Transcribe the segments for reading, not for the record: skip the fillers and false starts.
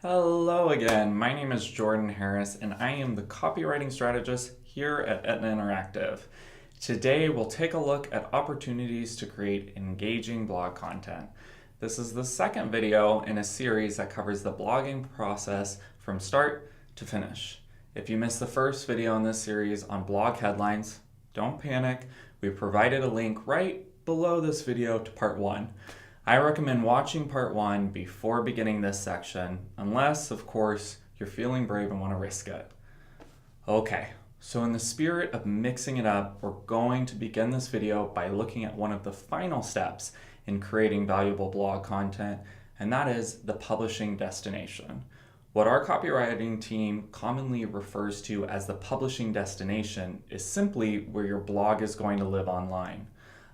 Hello again, my name is Jordan Harris and I am the copywriting strategist here at Etna Interactive. Today we'll take a look at opportunities to create engaging blog content. This is the second video in a series that covers the blogging process from start to finish. If you missed the first video in this series on blog headlines, don't panic. We provided a link right below this video to part 1. I recommend watching part 1 before beginning this section, unless, of course, you're feeling brave and want to risk it. Okay, so in the spirit of mixing it up, we're going to begin this video by looking at one of the final steps in creating valuable blog content, and that is the publishing destination. What our copywriting team commonly refers to as the publishing destination is simply where your blog is going to live online.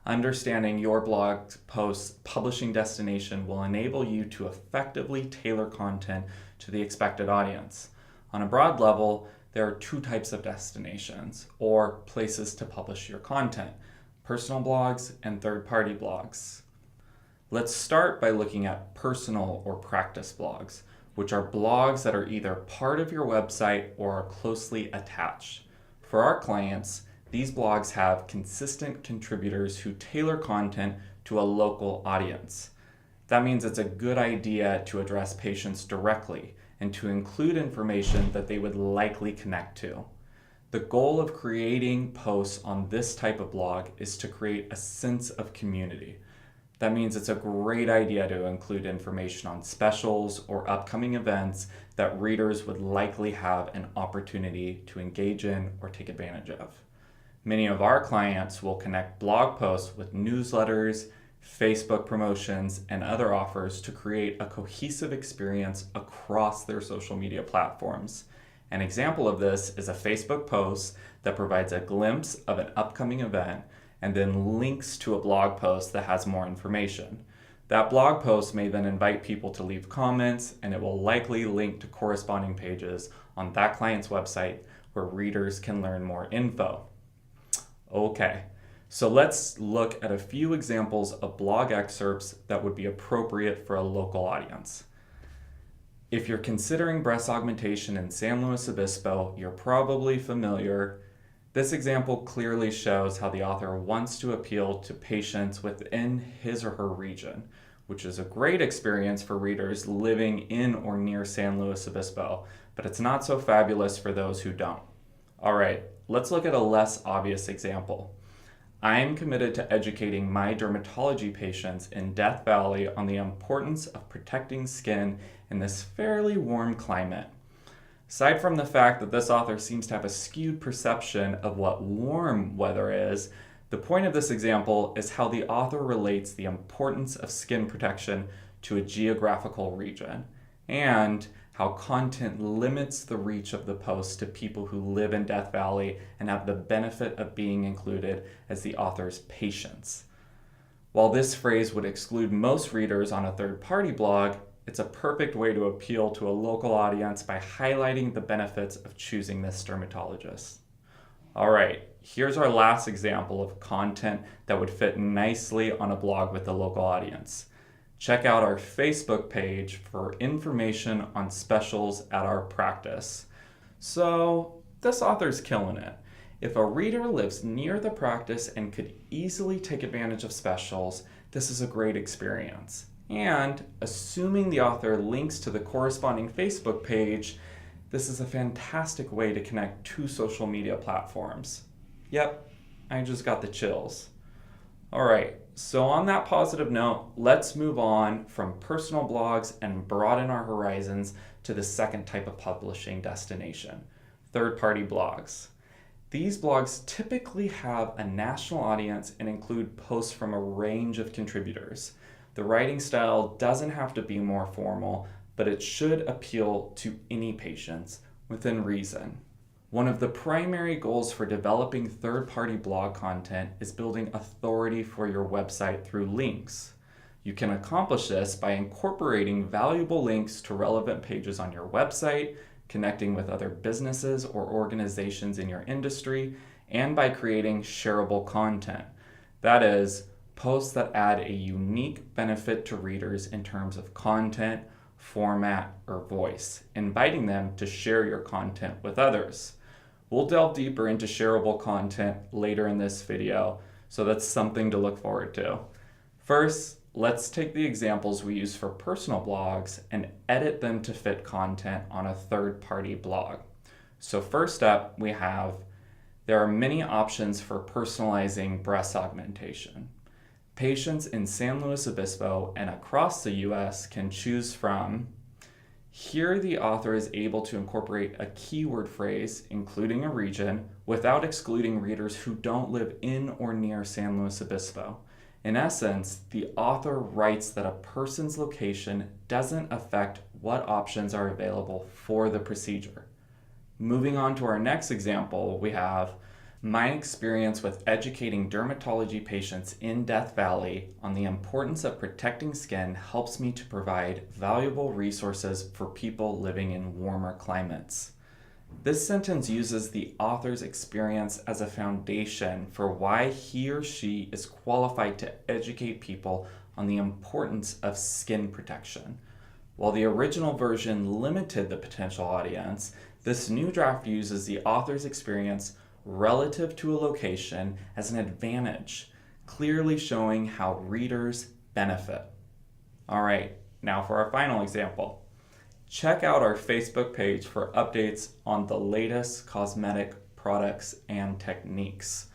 Understanding your blog post's publishing destination will enable you to effectively tailor content to the expected audience. On a broad level, there are two types of destinations, or places to publish your content: personal blogs and third-party blogs. Let's start by looking at personal or practice blogs, which are blogs that are either part of your website or are closely attached. For our clients, these blogs have consistent contributors who tailor content to a local audience. That means it's a good idea to address patients directly and to include information that they would likely connect to. The goal of creating posts on this type of blog is to create a sense of community. That means it's a great idea to include information on specials or upcoming events that readers would likely have an opportunity to engage in or take advantage of. Many of our clients will connect blog posts with newsletters, Facebook promotions, and other offers to create a cohesive experience across their social media platforms. An example of this is a Facebook post that provides a glimpse of an upcoming event and then links to a blog post that has more information. That blog post may then invite people to leave comments, and it will likely link to corresponding pages on that client's website where readers can learn more info. Okay, so let's look at a few examples of blog excerpts that would be appropriate for a local audience. If you're considering breast augmentation in San Luis Obispo, you're probably familiar. This example clearly shows how the author wants to appeal to patients within his or her region, which is a great experience for readers living in or near San Luis Obispo, but it's not so fabulous for those who don't. All right, let's look at a less obvious example. I am committed to educating my dermatology patients in Death Valley on the importance of protecting skin in this fairly warm climate. Aside from the fact that this author seems to have a skewed perception of what warm weather is, the point of this example is how the author relates the importance of skin protection to a geographical region, and how content limits the reach of the post to people who live in Death Valley and have the benefit of being included as the author's patients. While this phrase would exclude most readers on a third-party blog, it's a perfect way to appeal to a local audience by highlighting the benefits of choosing this dermatologist. All right, here's our last example of content that would fit nicely on a blog with a local audience. Check out our Facebook page for information on specials at our practice. So, this author's killing it. If a reader lives near the practice and could easily take advantage of specials, this is a great experience. And assuming the author links to the corresponding Facebook page, this is a fantastic way to connect two social media platforms. Yep, I just got the chills. All right, so on that positive note, let's move on from personal blogs and broaden our horizons to the second type of publishing destination: third-party blogs. These blogs typically have a national audience and include posts from a range of contributors. The writing style doesn't have to be more formal, but it should appeal to any patients within reason. One of the primary goals for developing third-party blog content is building authority for your website through links. You can accomplish this by incorporating valuable links to relevant pages on your website, connecting with other businesses or organizations in your industry, and by creating shareable content. That is, posts that add a unique benefit to readers in terms of content format, or voice, inviting them to share your content with others. We'll delve deeper into shareable content later in this video, so that's something to look forward to. First, let's take the examples we use for personal blogs and edit them to fit content on a third-party blog. So first up, there are many options for personalizing breast augmentation. Patients in San Luis Obispo and across the US can choose from. Here, the author is able to incorporate a keyword phrase, including a region, without excluding readers who don't live in or near San Luis Obispo. In essence, the author writes that a person's location doesn't affect what options are available for the procedure. Moving on to our next example, we have my experience with educating dermatology patients in Death Valley on the importance of protecting skin helps me to provide valuable resources for people living in warmer climates. This sentence uses the author's experience as a foundation for why he or she is qualified to educate people on the importance of skin protection. While the original version limited the potential audience, this new draft uses the author's experience relative to a location as an advantage, clearly showing how readers benefit. All right, now for our final example. Check out our Facebook page for updates on the latest cosmetic products and techniques.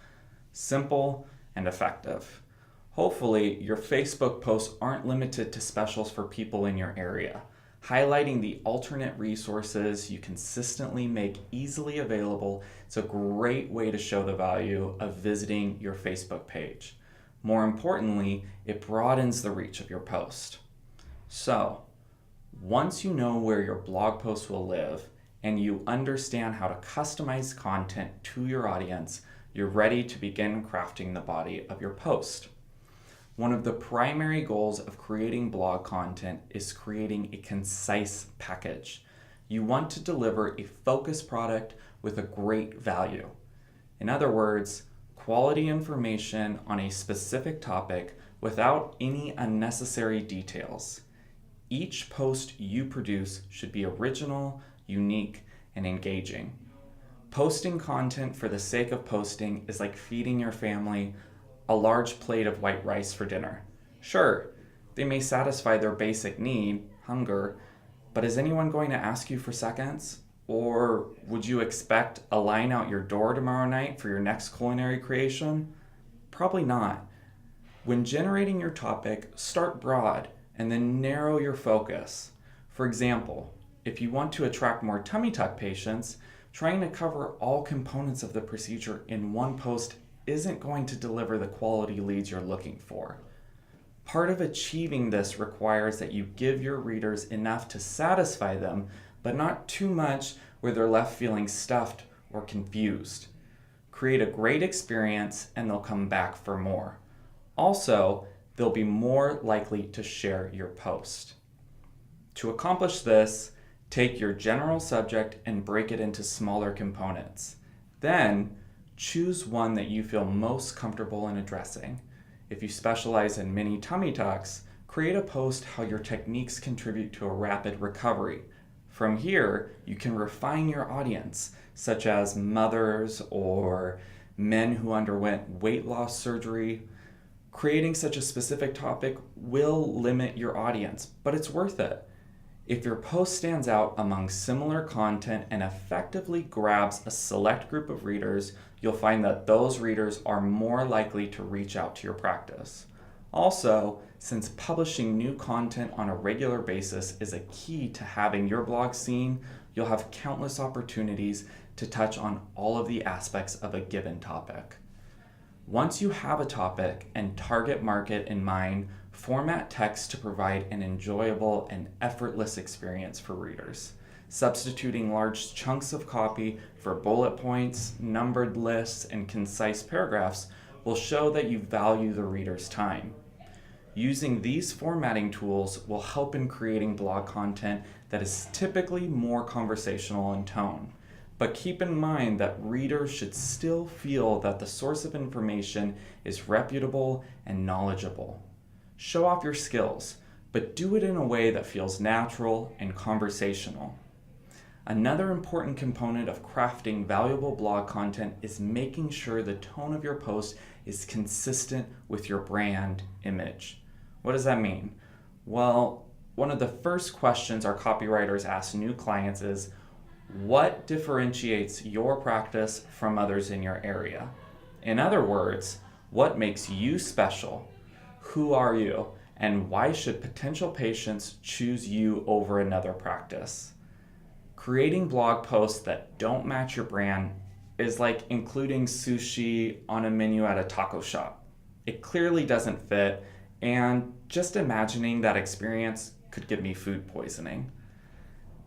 Simple and effective. Hopefully, your Facebook posts aren't limited to specials for people in your area. Highlighting the alternate resources you consistently make easily available is a great way to show the value of visiting your Facebook page. More importantly, it broadens the reach of your post. So, once you know where your blog post will live and you understand how to customize content to your audience, you're ready to begin crafting the body of your post. One of the primary goals of creating blog content is creating a concise package. You want to deliver a focused product with a great value. In other words, quality information on a specific topic without any unnecessary details. Each post you produce should be original, unique, and engaging. Posting content for the sake of posting is like feeding your family a large plate of white rice for dinner. Sure, they may satisfy their basic need, hunger, but is anyone going to ask you for seconds? Or would you expect a line out your door tomorrow night for your next culinary creation? Probably not. When generating your topic, start broad and then narrow your focus. For example, if you want to attract more tummy tuck patients, trying to cover all components of the procedure in one post isn't going to deliver the quality leads you're looking for. Part of achieving this requires that you give your readers enough to satisfy them, but not too much where they're left feeling stuffed or confused. Create a great experience and they'll come back for more. Also, they'll be more likely to share your post. To accomplish this, take your general subject and break it into smaller components. Then, choose one that you feel most comfortable in addressing. If you specialize in mini tummy tucks, create a post how your techniques contribute to a rapid recovery. From here, you can refine your audience, such as mothers or men who underwent weight loss surgery. Creating such a specific topic will limit your audience, but it's worth it. If your post stands out among similar content and effectively grabs a select group of readers, you'll find that those readers are more likely to reach out to your practice. Also, since publishing new content on a regular basis is a key to having your blog seen, you'll have countless opportunities to touch on all of the aspects of a given topic. Once you have a topic and target market in mind, format text to provide an enjoyable and effortless experience for readers. Substituting large chunks of copy for bullet points, numbered lists, and concise paragraphs will show that you value the reader's time. Using these formatting tools will help in creating blog content that is typically more conversational in tone. But keep in mind that readers should still feel that the source of information is reputable and knowledgeable. Show off your skills. but do it in a way that feels natural and conversational. Another important component of crafting valuable blog content is making sure the tone of your post is consistent with your brand image. What does that mean? Well, one of the first questions our copywriters ask new clients is, what differentiates your practice from others in your area? In other words, what makes you special? Who are you? And why should potential patients choose you over another practice? Creating blog posts that don't match your brand is like including sushi on a menu at a taco shop. It clearly doesn't fit, and just imagining that experience could give me food poisoning.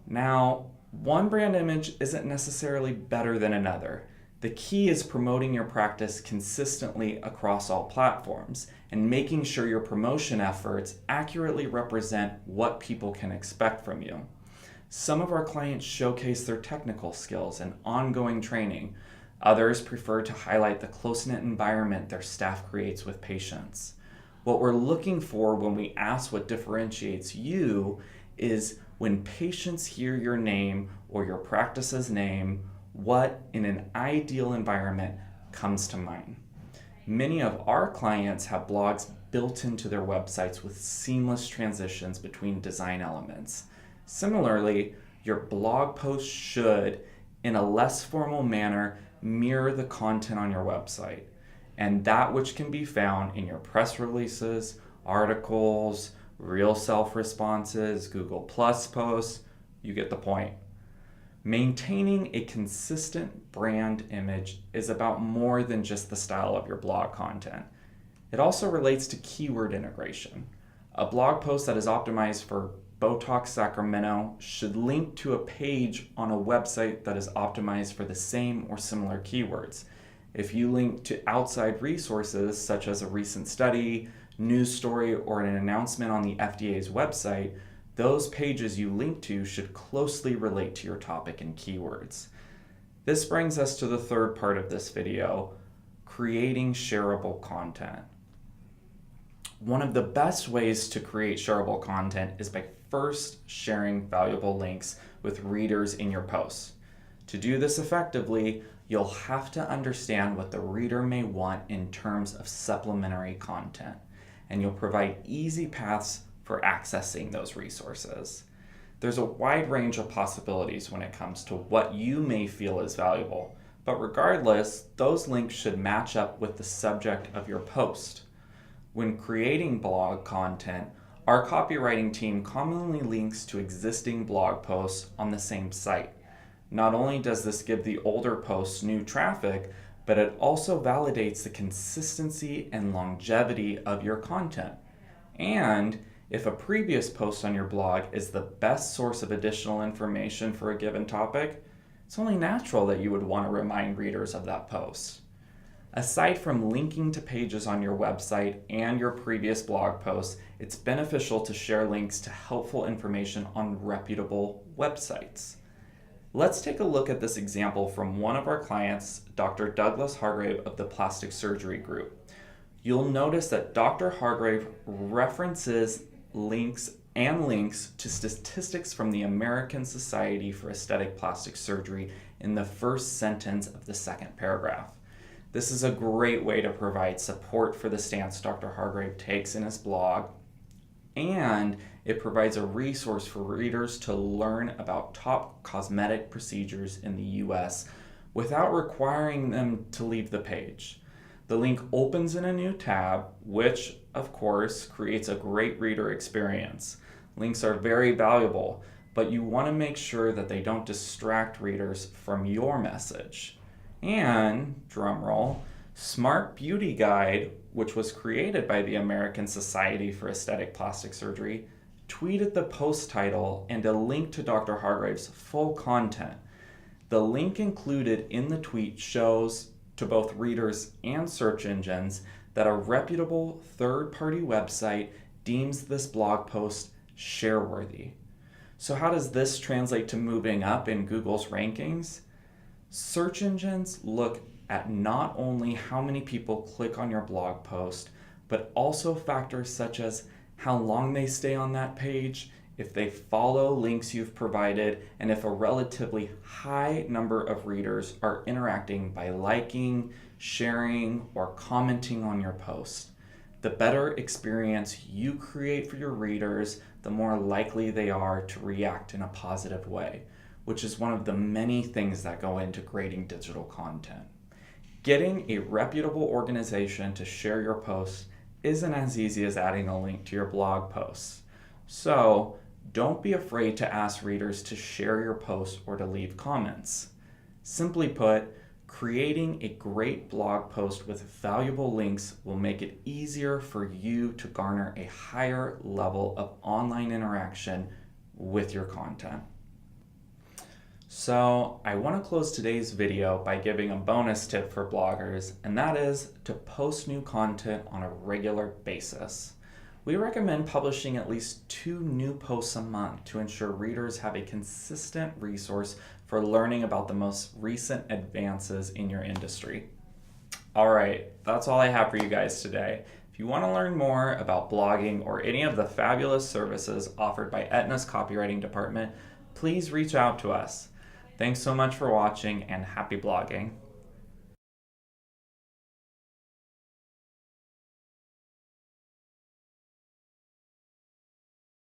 Now, one brand image isn't necessarily better than another. The key is promoting your practice consistently across all platforms and making sure your promotion efforts accurately represent what people can expect from you. Some of our clients showcase their technical skills and ongoing training. Others prefer to highlight the close-knit environment their staff creates with patients. What we're looking for when we ask what differentiates you is when patients hear your name or your practice's name, what in an ideal environment comes to mind. Many of our clients have blogs built into their websites with seamless transitions between design elements. Similarly, your blog post should, in a less formal manner, mirror the content on your website, and that which can be found in your press releases, articles, real self responses, Google Plus posts. You get the point. Maintaining a consistent brand image is about more than just the style of your blog content. It also relates to keyword integration. A blog post that is optimized for Botox Sacramento should link to a page on a website that is optimized for the same or similar keywords. If you link to outside resources such as a recent study, news story, or an announcement on the FDA's website, those pages you link to should closely relate to your topic and keywords. This brings us to the third part of this video, creating shareable content. One of the best ways to create shareable content is by first sharing valuable links with readers in your posts. To do this effectively, you'll have to understand what the reader may want in terms of supplementary content, and you'll provide easy paths for accessing those resources. There's a wide range of possibilities when it comes to what you may feel is valuable, but regardless, those links should match up with the subject of your post. When creating blog content, our copywriting team commonly links to existing blog posts on the same site. Not only does this give the older posts new traffic, but it also validates the consistency and longevity of your content. And if a previous post on your blog is the best source of additional information for a given topic, it's only natural that you would want to remind readers of that post. Aside from linking to pages on your website and your previous blog posts, it's beneficial to share links to helpful information on reputable websites. Let's take a look at this example from one of our clients, Dr. Douglas Hargrave of the Plastic Surgery Group. You'll notice that Dr. Hargrave references links to statistics from the American Society for Aesthetic Plastic Surgery in the first sentence of the second paragraph. This is a great way to provide support for the stance Dr. Hargrave takes in his blog, and it provides a resource for readers to learn about top cosmetic procedures in the US without requiring them to leave the page. The link opens in a new tab, which, of course, creates a great reader experience. Links are very valuable, but you want to make sure that they don't distract readers from your message. And, drumroll, Smart Beauty Guide, which was created by the American Society for Aesthetic Plastic Surgery, tweeted the post title and a link to Dr. Hargrave's full content. The link included in the tweet shows to both readers and search engines that a reputable third-party website deems this blog post share-worthy. So how does this translate to moving up in Google's rankings? Search engines look at not only how many people click on your blog post, but also factors such as how long they stay on that page, if they follow links you've provided, and if a relatively high number of readers are interacting by liking, sharing, or commenting on your post. The better experience you create for your readers, the more likely they are to react in a positive way, which is one of the many things that go into creating digital content. Getting a reputable organization to share your posts isn't as easy as adding a link to your blog posts. So don't be afraid to ask readers to share your posts or to leave comments. Simply put, creating a great blog post with valuable links will make it easier for you to garner a higher level of online interaction with your content. So I want to close today's video by giving a bonus tip for bloggers, and that is to post new content on a regular basis. We recommend publishing at least 2 new posts a month to ensure readers have a consistent resource for learning about the most recent advances in your industry. All right, that's all I have for you guys today. If you want to learn more about blogging or any of the fabulous services offered by Etna's copywriting department, please reach out to us. Thanks so much for watching and happy blogging.